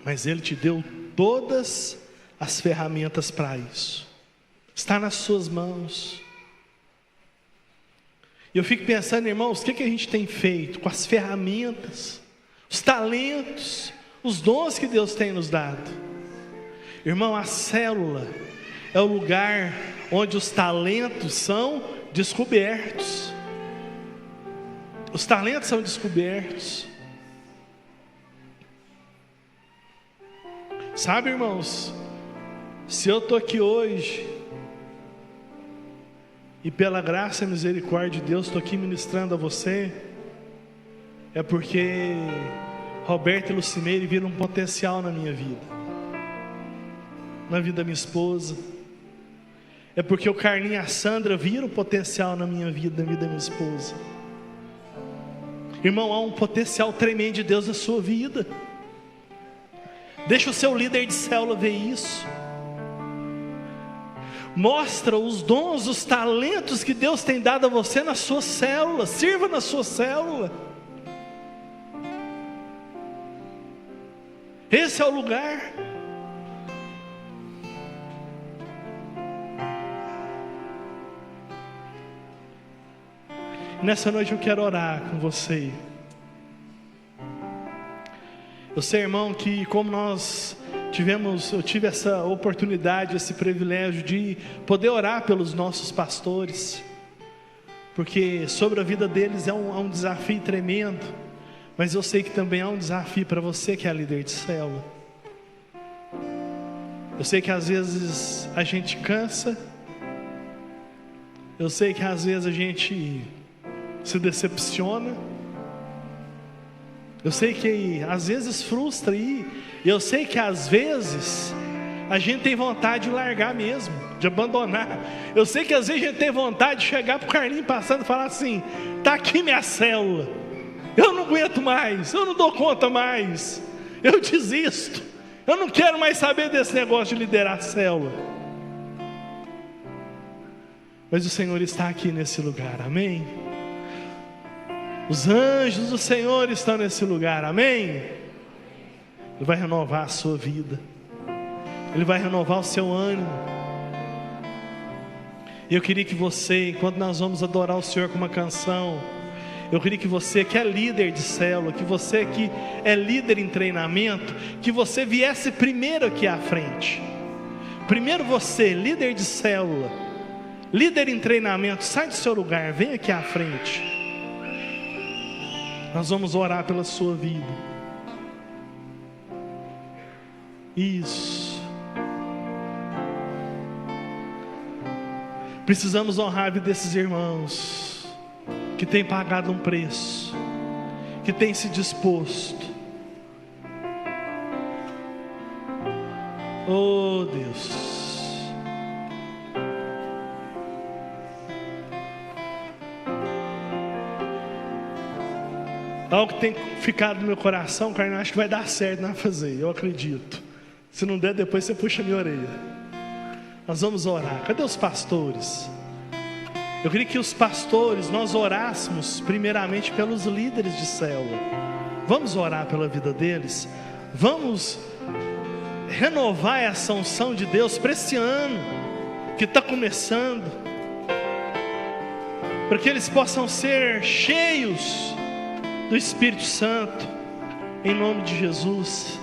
mas Ele te deu todas as ferramentas para isso. Está nas suas mãos. E eu fico pensando, irmãos, o que a gente tem feito com as ferramentas, os talentos, os dons que Deus tem nos dado? Irmão, a célula é o lugar onde os talentos são descobertos. Os talentos são descobertos. Sabe, irmãos, se eu estou aqui hoje, e pela graça e misericórdia de Deus estou aqui ministrando a você, é porque Roberto e Lucimeire viram um potencial na minha vida, na vida da minha esposa. É porque o Carlinhos e a Sandra viram potencial na minha vida, na vida da minha esposa. Irmão, há um potencial tremendo de Deus na sua vida. Deixa o seu líder de célula ver isso. Mostra os dons, os talentos que Deus tem dado a você na sua célula. Sirva na sua célula. Esse é o lugar. Nessa noite eu quero orar com você. Eu sei, irmão, que como eu tive essa oportunidade, esse privilégio de poder orar pelos nossos pastores, porque sobre a vida deles há um desafio tremendo, mas eu sei que também há um desafio para você que é líder de célula. Eu sei que às vezes a gente cansa, eu sei que às vezes a gente se decepciona, eu sei que às vezes frustra, e eu sei que às vezes a gente tem vontade de largar mesmo, de abandonar. Eu sei que às vezes a gente tem vontade de chegar para o Carlinhos passando e falar assim: está aqui minha célula, eu não aguento mais, eu não dou conta mais, eu desisto, eu não quero mais saber desse negócio de liderar a célula. Mas o Senhor está aqui nesse lugar, amém? Os anjos do Senhor estão nesse lugar, amém? Ele vai renovar a sua vida, Ele vai renovar o seu ânimo. E eu queria que você, enquanto nós vamos adorar o Senhor com uma canção, eu queria que você que é líder de célula, que você que é líder em treinamento, que você viesse primeiro aqui à frente. Primeiro você, líder de célula, líder em treinamento, sai do seu lugar, vem aqui à frente. Nós vamos orar pela sua vida. Isso. Precisamos honrar a vida desses irmãos que têm pagado um preço, que têm se disposto. Oh Deus. Algo que tem ficado no meu coração, Carlinhos, acho que vai dar certo, não vai fazer, eu acredito. Se não der, depois você puxa a minha orelha. Nós vamos orar. Cadê os pastores? Eu queria que os pastores, nós orássemos primeiramente pelos líderes de célula. Vamos orar pela vida deles. Vamos renovar essa unção de Deus para esse ano que está começando, para que eles possam ser cheios do Espírito Santo, em nome de Jesus.